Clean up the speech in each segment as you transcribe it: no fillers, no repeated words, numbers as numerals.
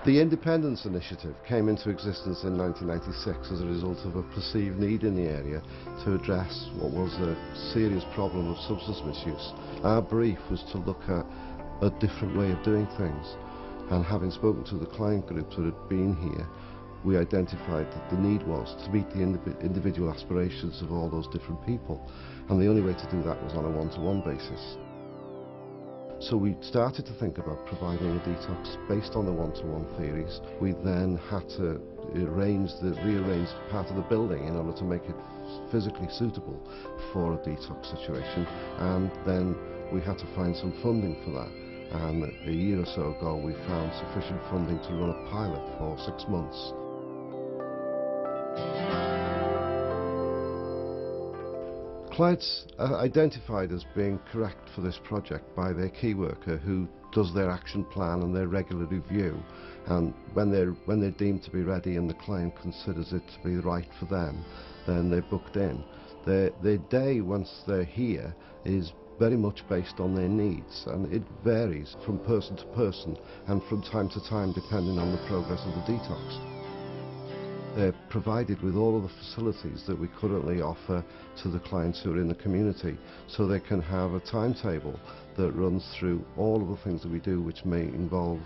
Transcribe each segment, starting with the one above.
The Independence Initiative came into existence in 1996 as a result of a perceived need in the area to address what was a serious problem of substance misuse. Our brief was to look at a different way of doing things, and having spoken to the client groups that had been here, we identified that the need was to meet the individual aspirations of all those different people, and the only way to do that was on a one-to-one basis. So we started to think about providing a detox based on the one-to-one theories. We then had to rearrange part of the building in order to make it physically suitable for a detox situation, and then we had to find some funding for that. And a year or so ago we found sufficient funding to run a pilot for 6 months. Clients are identified as being correct for this project by their key worker, who does their action plan and their regular review, and when they're deemed to be ready and the client considers it to be right for them, then they're booked in. Their day once they're here is very much based on their needs, and it varies from person to person and from time to time depending on the progress of the detox. They're provided with all of the facilities that we currently offer to the clients who are in the community, so they can have a timetable that runs through all of the things that we do, which may involve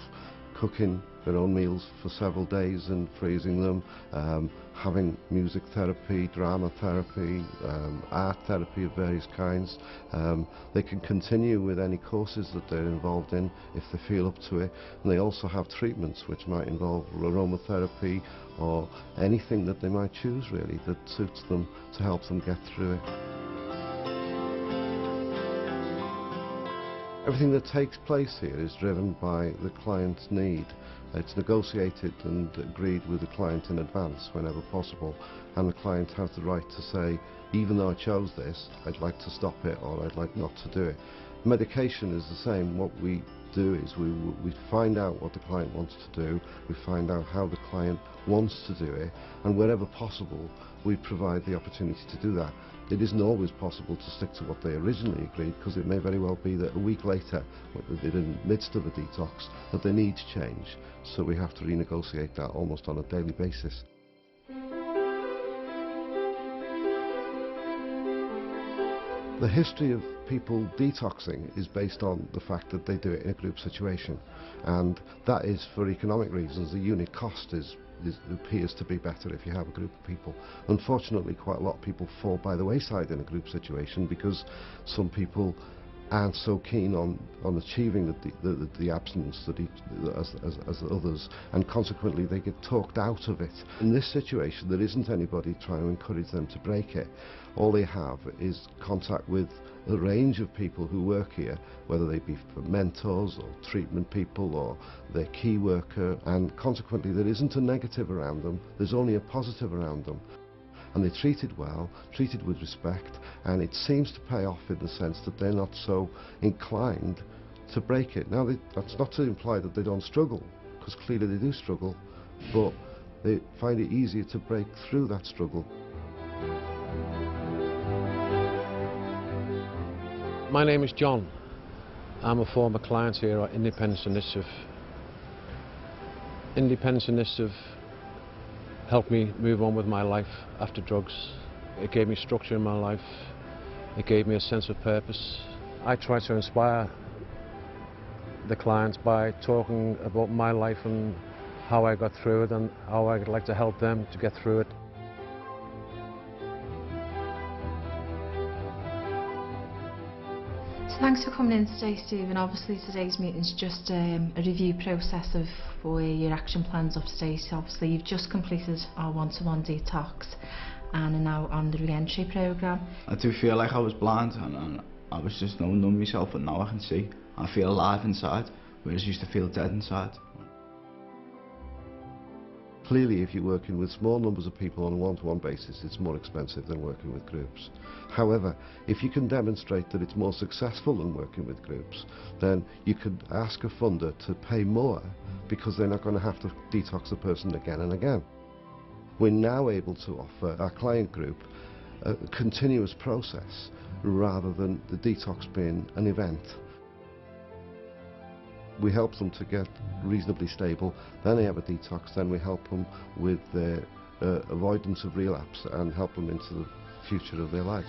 cooking their own meals for several days and freezing them, having music therapy, drama therapy, art therapy of various kinds. They can continue with any courses that they're involved in if they feel up to it, and they also have treatments which might involve aromatherapy or anything that they might choose really that suits them to help them get through it. Everything that takes place here is driven by the client's need. It's negotiated and agreed with the client in advance whenever possible, and the client has the right to say, even though I chose this, I'd like to stop it or I'd like not to do it. Medication is the same. What we do is we find out what the client wants to do, we find out how the client wants to do it, and wherever possible we provide the opportunity to do that. It isn't always possible to stick to what they originally agreed, because it may very well be that a week later, when they're in the midst of a detox, that their needs change, so we have to renegotiate that almost on a daily basis. The history of people detoxing is based on the fact that they do it in a group situation, and that is for economic reasons. The unit cost appears to be better if you have a group of people. Unfortunately, quite a lot of people fall by the wayside in a group situation because some people aren't so keen on achieving the abstinence as others, and consequently they get talked out of it. In this situation, there isn't anybody trying to encourage them to break it. All they have is contact with a range of people who work here, whether they be mentors or treatment people or their key worker, and consequently there isn't a negative around them, there's only a positive around them. And they're treated well, treated with respect, and it seems to pay off in the sense that they're not so inclined to break it. Now, that's not to imply that they don't struggle, because clearly they do struggle, but they find it easier to break through that struggle. My name is John. I'm a former client here at Independence Initiative. Independence Initiative helped me move on with my life after drugs. It gave me structure in my life. It gave me a sense of purpose. I try to inspire the clients by talking about my life and how I got through it and how I'd like to help them to get through it. Thanks for coming in today, Stephen. Obviously today's meeting is just a review process of where your action plan's up to date. Obviously you've just completed our one-to-one detox and are now on the re-entry programme. I do feel like I was blind and I was just numbing myself, but now I can see. I feel alive inside, whereas I used to feel dead inside. Clearly, if you're working with small numbers of people on a one-to-one basis, it's more expensive than working with groups. However, if you can demonstrate that it's more successful than working with groups, then you could ask a funder to pay more because they're not going to have to detox the person again and again. We're now able to offer our client group a continuous process rather than the detox being an event. we help them to get reasonably stable, then they have a detox, then we help them with the avoidance of relapse and help them into the future of their life.